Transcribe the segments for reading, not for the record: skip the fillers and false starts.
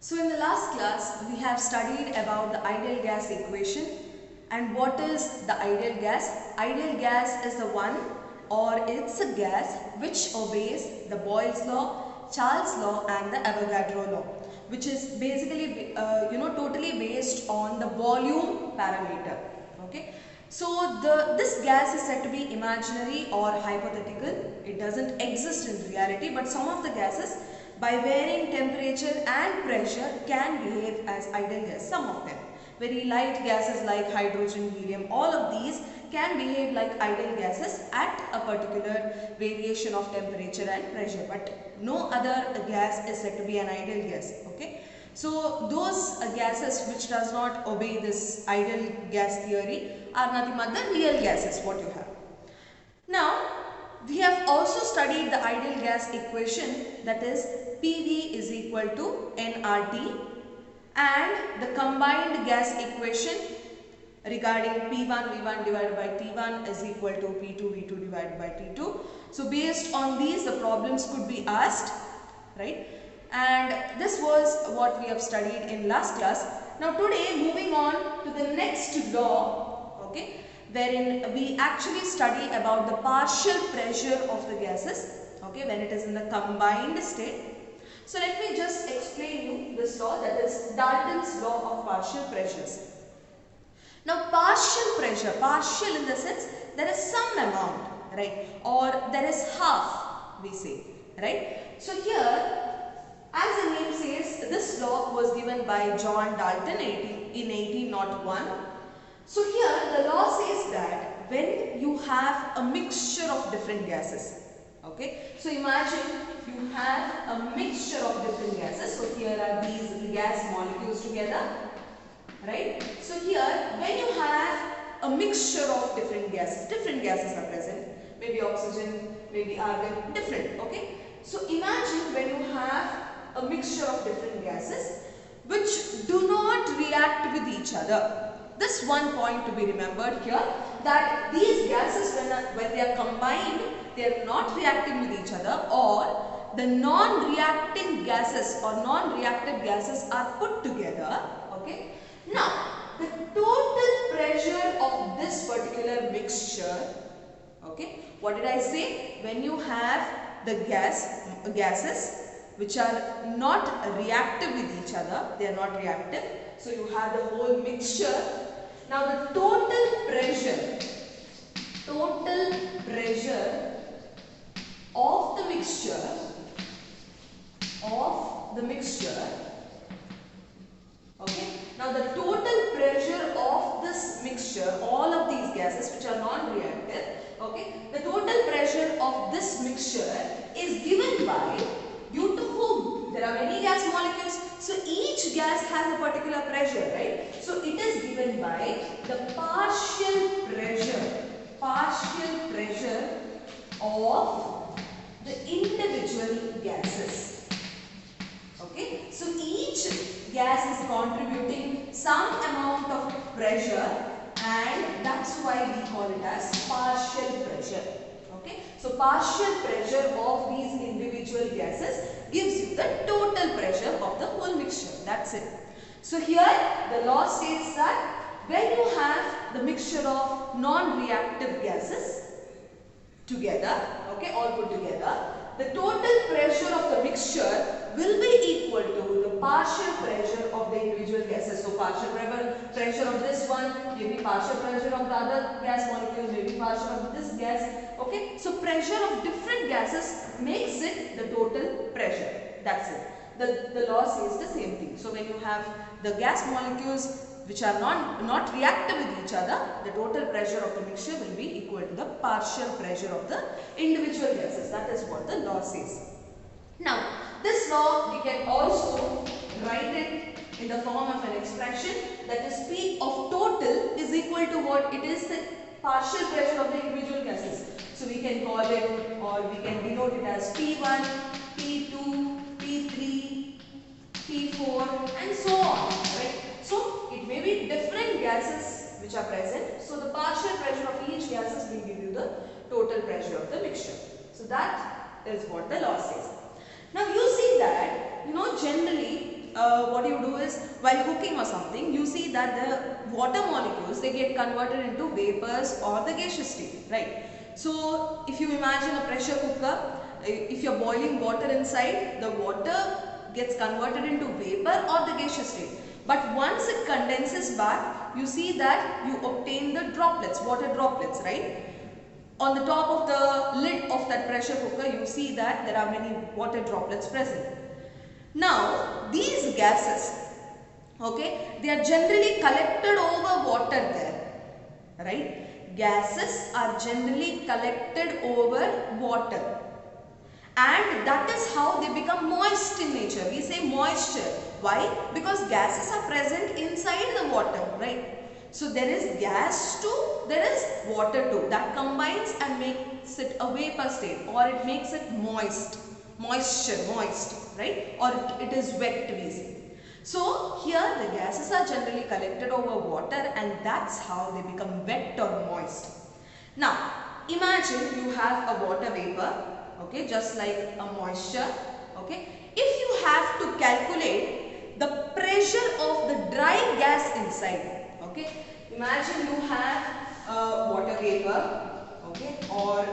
So in the last class, we have studied about the ideal gas equation and what is the ideal gas. Ideal gas is the one or it's a gas which obeys the Boyle's law, Charles' law and the Avogadro law, which is basically totally based on the volume parameter. Okay. So this gas is said to be imaginary or hypothetical. It doesn't exist in reality, but some of the gases by varying temperature and pressure can behave as ideal gas. Some of them. Very light gases like hydrogen, helium, all of these can behave like ideal gases at a particular variation of temperature and pressure. But no other gas is said to be an ideal gas. Okay. So those gases which does not obey this ideal gas theory are nothing but the real gases what you have. Now we have also studied the ideal gas equation, that is PV is equal to nRT, and the combined gas equation regarding P1 V1 divided by T1 is equal to P2 V2 divided by T2. So based on these the problems could be asked, right? And this was what we have studied in last class. Now today moving on to the next law, okay, wherein we actually study about the partial pressure of the gases, okay, when it is in the combined state. So let me just explain you this law, that is Dalton's law of partial pressures. Now partial pressure, partial in the sense there is some amount, right, or there is half we say, right. So here, as the name says, this law was given by John Dalton in 1801. So here the law says that when you have a mixture of different gases, okay. So imagine you have a mixture of different gases. So here are these gas molecules together, right. So here when you have a mixture of different gases are present, maybe oxygen, maybe argon, different, okay. So imagine when you have a mixture of different gases which do not react with each other. This one point to be remembered here, that these gases when they are combined, they are not reacting with each other, or the non-reacting gases or non-reactive gases are put together, okay. Now the total pressure of this particular mixture, okay, what did I say? When you have the gases which are not reactive with each other, they are not reactive. So you have the whole mixture. Now the total pressure of the mixture, okay. Now the total pressure of this mixture, all of these gases which are non-reactive, okay, the total pressure of this mixture is given by, due to whom? There are many gas molecules, so each gas has a particular pressure, right? So it is given by the partial pressure of the individual gases, okay. So each gas is contributing some amount of pressure, and that's why we call it as partial pressure, okay. So partial pressure of these individual gases gives you the total pressure of the whole mixture. That's it. So here the law states that when you have the mixture of non-reactive gases together, okay, all put together, the total pressure of the mixture will be equal to the partial pressure of the individual gases. So partial pressure of this one, maybe partial pressure of the other gas molecule, maybe partial of this gas, okay. So pressure of different gases makes it the total pressure. That's it. The law says the same thing. So when you have the gas molecules which are not reactive with each other, the total pressure of the mixture will be equal to the partial pressure of the individual gases. That is what the law says. Now this law we can also write it in the form of an expression, that is P of total is equal to what? It is the partial pressure of the individual gases. So we can call it, or we can denote it as P1, P2, P3, P4 and so on, right. So it may be different gases which are present. So the partial pressure of each gases will give you the total pressure of the mixture. So that is what the law says. Now you see that, generally what you do is, while cooking or something, you see that the water molecules, they get converted into vapors or the gaseous state, right? So if you imagine a pressure cooker, if you're boiling water inside, the water gets converted into vapor or the gaseous state. But once it condenses back, you see that you obtain the droplets, water droplets, right? On the top of the lid of that pressure cooker, you see that there are many water droplets present. Now, these gases, okay, they are generally collected over water there, right? Gases are generally collected over water. And that is how they become moist in nature. We say moisture. Why? Because gases are present inside the water, right? So there is gas too, there is water too. That combines and makes it a vapor state, or it makes it moist. Moisture, moist, right? Or it is wet, we say. So here the gases are generally collected over water, and that's how they become wet or moist. Now, imagine you have a water vapor. Okay, just like a moisture. Okay, if you have to calculate the pressure of the dry gas inside, okay, imagine you have a water vapor, okay, or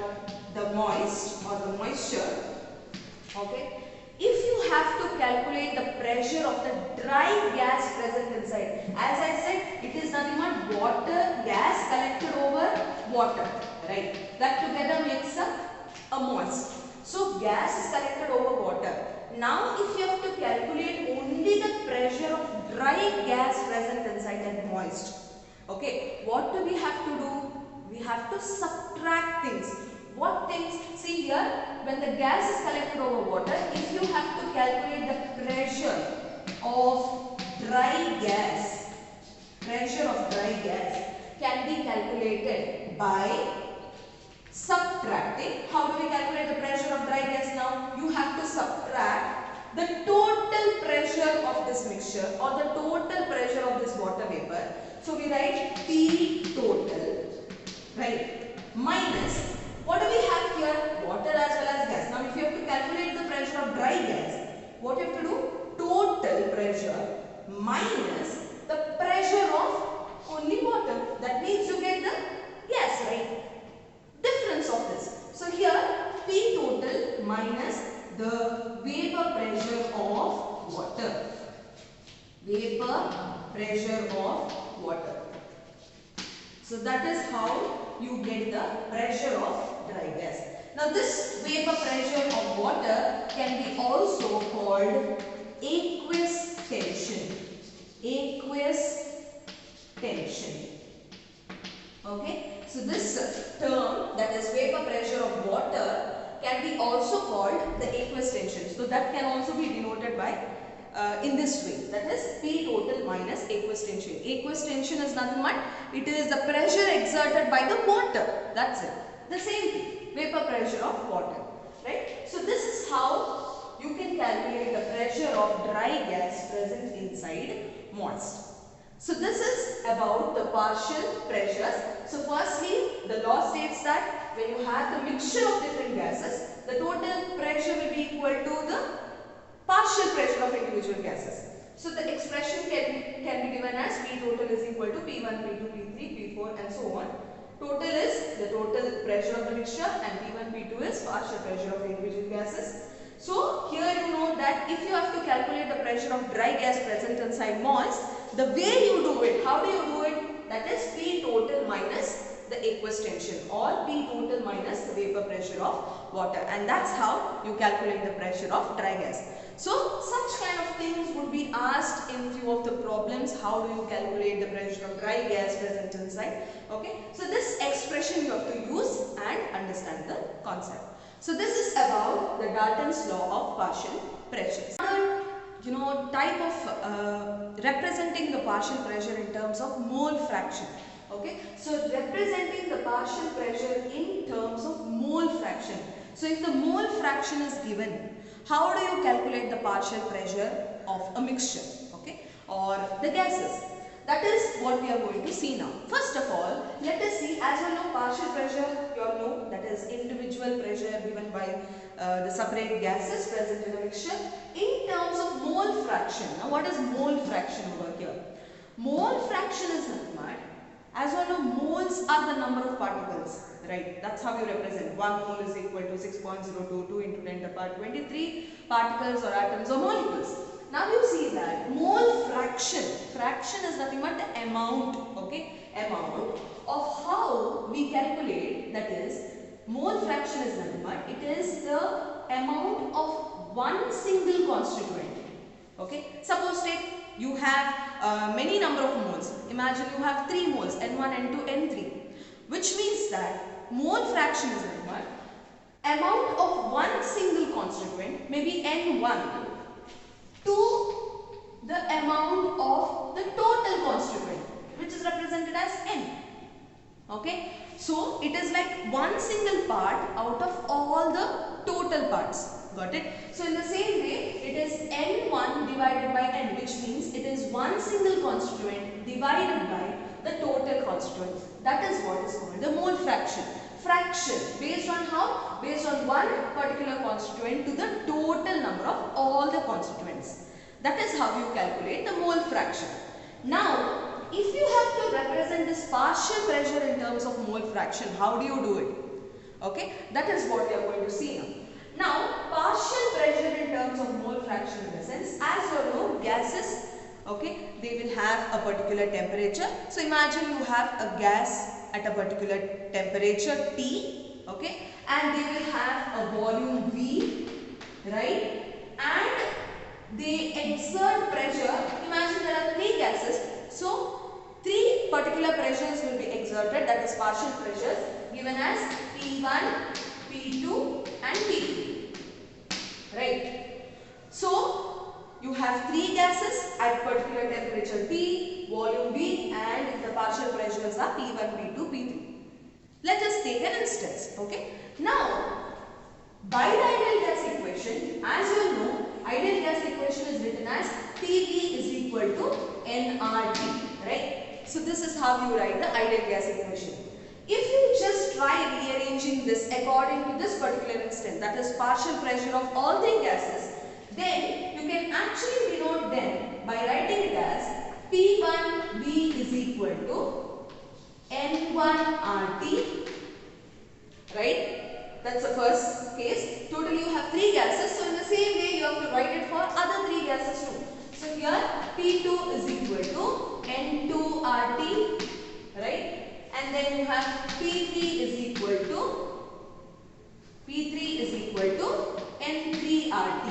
the moist or the moisture, okay. If you have to calculate the pressure of the dry gas present inside, as I said, it is nothing but water, gas collected over water, right? That together makes a moist. So gas is collected over water. Now if you have to calculate only the pressure of dry gas present inside that moist, okay, what do we have to do? We have to subtract things. What things? See here, when the gas is collected over water, if you have to calculate the pressure of dry gas can be calculated by subtracting. How do we calculate the pressure of dry gas now? You have to subtract the total pressure of this mixture or the total pressure of this water vapor. So we write P total, right, minus, what do we have here? Water as well as gas. Now if you have to calculate the pressure of dry gas, what you have to do? Total pressure minus the pressure of only water. That means you get the gas, right? Difference of this. So here P total minus the vapor pressure of water. Vapor pressure of water. So that is how you get the pressure of dry gas. Now this vapor pressure of water can be also called aqueous tension. Aqueous tension. Okay. So this term, that is vapor pressure of water, can be also called the aqueous tension. So that can also be denoted by in this way, that is P total minus aqueous tension. Aqueous tension is nothing but it is the pressure exerted by the water. That's it. The same thing, vapor pressure of water, right? So this is how you can calculate the pressure of dry gas present inside moist. So this is about the partial pressures. So firstly, the law states that when you have the mixture of different gases, the total pressure will be equal to the partial pressure of individual gases. So the expression can be given as P total is equal to P1, P2, P3, P4 and so on. Total is the total pressure of the mixture and P1, P2 is partial pressure of individual gases. So here you know that if you have to calculate the pressure of dry gas present inside moist, the way you do it, how do you do it? That is P total minus the aqueous tension or P total minus the vapor pressure of water, and that's how you calculate the pressure of dry gas. So such kind of things would be asked in few of the problems. How do you calculate the pressure of dry gas present inside? Okay, so this expression you have to use and understand the concept. So this is about the Dalton's law of partial pressures. Another type of representing the partial pressure in terms of mole fraction. Okay, so representing the partial pressure in terms of mole fraction. So if the mole fraction is given, how do you calculate the partial pressure of a mixture, okay, or the gases? That is what we are going to see now. First of all, let us see, as you know, partial pressure, you all know, that is individual pressure given by the separate gases present in a mixture. in terms of mole fraction. Now what is mole fraction over here? Mole fraction is nothing but, as you know, moles are the number of particles, right? That's how you represent. 1 mole is equal to 6.022 into 10 to the power 23 particles or atoms or molecules. Now you see that mole fraction is nothing but the amount, okay? Amount of how we calculate, that is, mole fraction is nothing but, it is the amount of one single constituent, okay? Suppose take you have many number of moles. Imagine you have 3 moles, N1, N2, N3, which means that mole fraction is nothing but amount of one single constituent, maybe N1, to the amount of the total constituent, which is represented as N. Okay, so it is like one single part out of all the total parts. Got it? So in the same way, it is N1 divided by N, which means it is one single constituent divided by the total constituents. That is what is called the mole fraction. Fraction based on how? Based on one particular constituent to the total number of all the constituents. That is how you calculate the mole fraction. Now, if you have to represent this partial pressure in terms of mole fraction, how do you do it? Okay, that is what we are going to see now. Now, partial pressure in terms of mole fraction in the sense, as you know, gases, okay, they will have a particular temperature. So, imagine you have a gas at a particular temperature T, okay, and they will have a volume V, right, and they exert pressure. Imagine there are 3 gases, so 3 particular pressures will be exerted, that is partial pressures, given as P1, P2 and P3. Right. So, you have 3 gases at particular temperature T, volume V, and the partial pressures are P1, P2, P3. Let us take an instance. Okay. Now, by the ideal gas equation, as you know, ideal gas equation is written as PV is equal to nRT. Right. So, this is how you write the ideal gas equation. If you just try rearranging this according to this particular instant, that is partial pressure of all 3 gases, then you can actually denote them by writing it as P1V is equal to N1RT, right? That's the first case. Totally you have 3 gases, so in the same way you have to write it for other 3 gases too. So here P2 is equal to N2RT, right? And then you have P3 is equal to N3RT.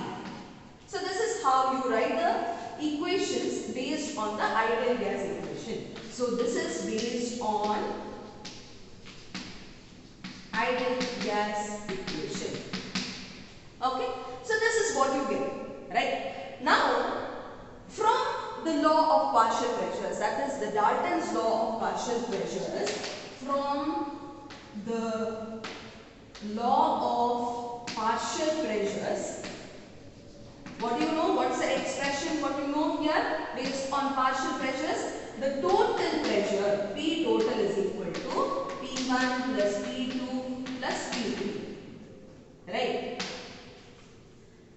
So this is how you write the equations based on the ideal gas equation. So this is based on ideal gas equation. Okay. So this is what you get. Right. Now, from the law of partial pressures, that is the Dalton's law of partial pressures, from the law of partial pressures, what do you know? What's the expression? What do you know here? Based on partial pressures, the total pressure P total is equal to P1 plus P2 plus P3. Right?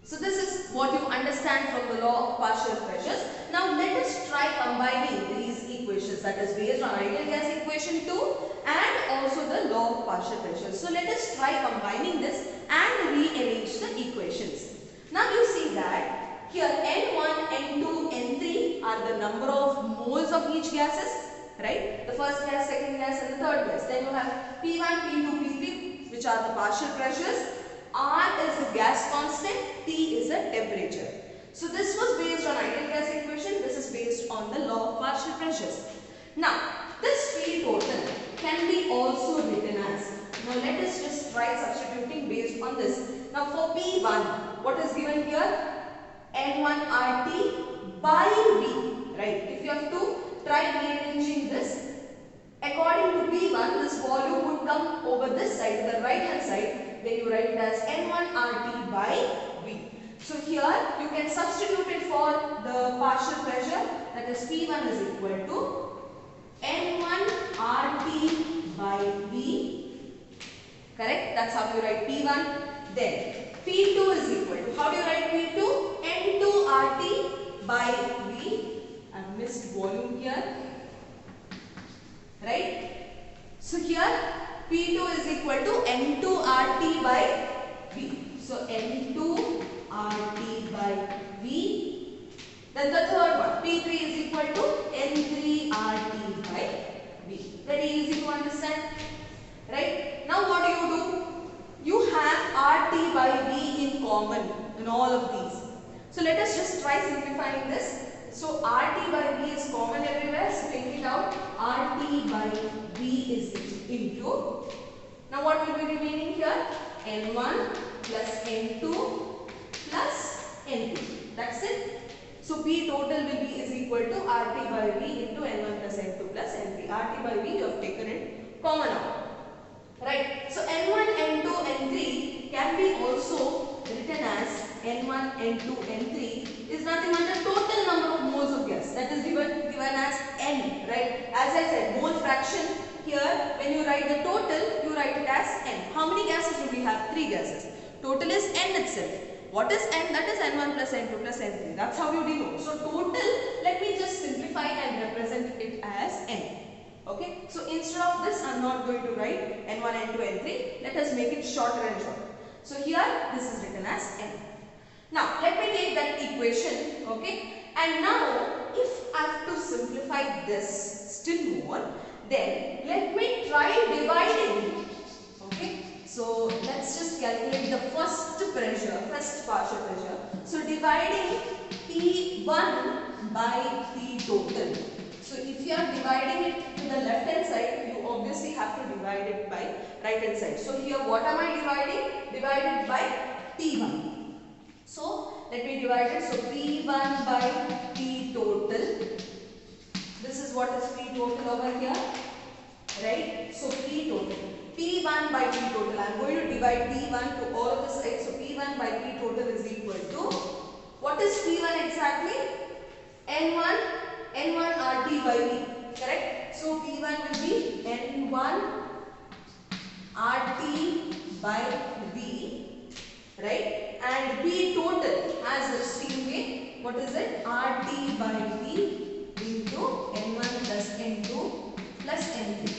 So this is what you understand from the law of partial pressures. Now let us try combining these equations, that is based on ideal gas equation 2 and also the law of partial pressures. So let us try combining this and rearrange the equations. Now you see that here N1, N2, N3 are the number of moles of each gases, right? The first gas, second gas and the third gas. Then you have P1, P2, P3, which are the partial pressures. R is the gas constant, T is the temperature. So this was based on ideal gas equation, this is based on the law of partial pressures. Now, this P total can be also written as, now let us just try substituting based on this. Now for P1, what is given here? N1RT by V, right? If you have to try rearranging this, according to P1, this volume would come over this side, the right hand side. Then you write it as N1RT by V. So here you can substitute it for the partial pressure, that is P1 is equal to N1RT by V. Correct? That's how you write P1. Then P2 is equal to, how do you write P2? N2RT by V. I've missed volume here, right? So here P2 is equal to N2RT by V. So N2RT by V. Then the third one, P3 is equal to N3RT by V. Very easy to understand, right? Now what do? You have RT by V in common in all of these. So let us just try simplifying this. So RT by V is common everywhere. So take it out. RT by V is into. Now what will be remaining here? N1 plus N2 plus N2. That's it. So P total will be is equal to RT by V into N1 plus N2 plus N3. RT by V you have taken it common out. Right. So N1, N2, N3 can be also written as N1, N2, N3 is nothing but the total number of moles of gas. That is given as N. Right. As I said, mole fraction here when you write the total, you write it as N. How many gases do we have? 3 gases. Total is N itself. What is N? That is N1 plus N2 plus N3. That's how you denote. So total, let me just simplify and represent it as N. Okay, so instead of this, I am not going to write N1, N2, N3. Let us make it shorter and shorter. So here, this is written as N. Now, let me take that equation, okay, and now, if I have to simplify this still more, then let me try dividing it, okay. So, let's just calculate the first partial pressure. So, dividing P1 by P total. So if you are dividing it to the left hand side, you obviously have to divide it by right hand side. So here what am I dividing? Divided by P1. So let me divide it. So P1 by P total. This is what is P total over here. Right? So P total. P1 by P total. I am going to divide P1 to all of the sides. So P1 by P total is equal to, what is P1 exactly? N1 RT by V, correct? So P1 will be N1 RT by V, right? And P total has the same way. What is it? RT by V into N1 plus N2 plus N3.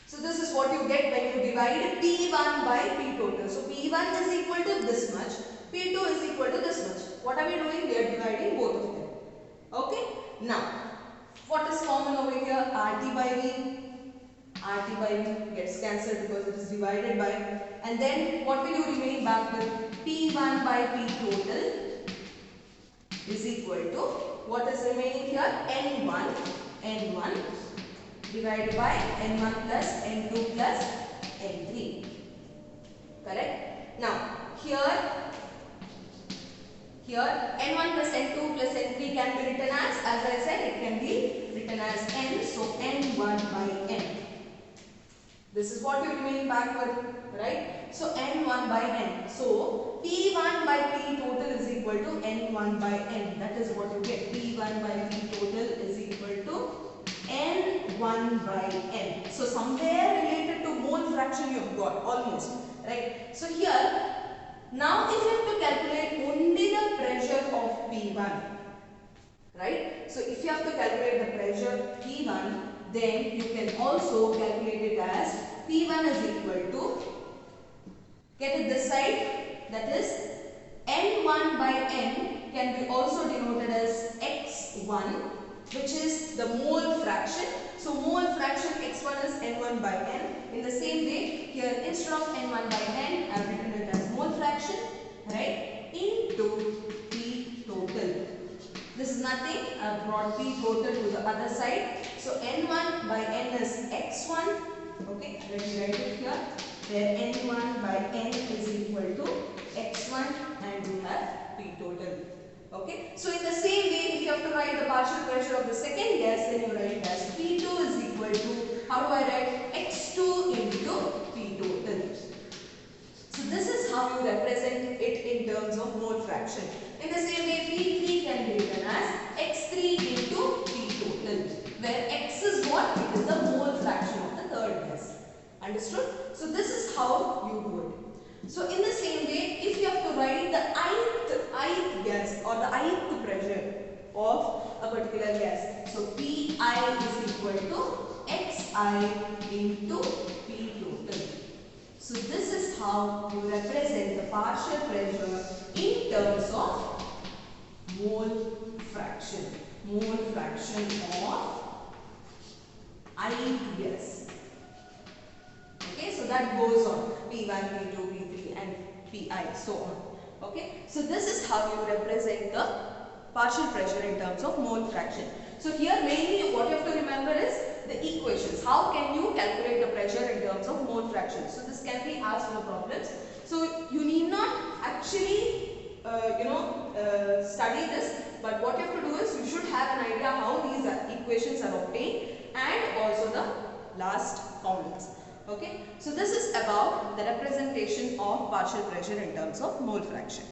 So this is what you get when you divide P1 by P total. So P1 is equal to this much, P2 is equal to this much. What are we doing? We are dividing both of them. Okay. Now, what is common over here? RT by V. RT by V gets cancelled because it is divided by. And then what will you remain back with? P1 by P total is equal to, what is remaining here? N1 divided by N1 plus N2 plus N3. Correct? Now, here N1 plus N2 plus N3 can be written as I said, it can be written as N. So N1 by N. This is what you remain back with, right? So N1 by N. So P1 by P total is equal to N1 by N. That is what you get. P1 by P total is equal to N1 by N. So somewhere related to mole fraction you have got almost, right? So here, now if you have to calculate only the pressure of P1, right? So if you have to calculate the pressure P1, then you can also calculate it as P1 is equal to, get it this side, that is N1 by N can be also denoted as X1, which is the mole fraction. So mole fraction X1 is N1 by N. In the same way, here instead of N1 by N, I have written it as mole fraction, right, into P total. This is nothing, I have brought P total to the other side. So N1 by N is X1, okay, let me write it here, where N1 by N is equal to X1 and we have P total. Okay, so in the same way, if you have to write the partial pressure of the second gas, then you write it as P2 is equal to, how do I write? X2 into P total. So this is how you represent it in terms of mole fraction. In the same way, P3 can be written as X3 into P total, where X is what? It is the mole fraction of the third gas. Understood? So this is how you do it. So in the same way, if you have to write the ith of a particular gas. So Pi is equal to Xi into P total. So this is how you represent the partial pressure in terms of mole fraction. Mole fraction of I gas. Okay, so that goes on P1, P2, P3 and Pi, so on. Okay, so this is how you represent the partial pressure in terms of mole fraction. So here mainly what you have to remember is the equations. How can you calculate the pressure in terms of mole fraction? So this can be asked in the problems. So you need not actually study this, but what you have to do is you should have an idea how these equations are obtained and also the last formulas. Okay, so this is about the representation of partial pressure in terms of mole fraction.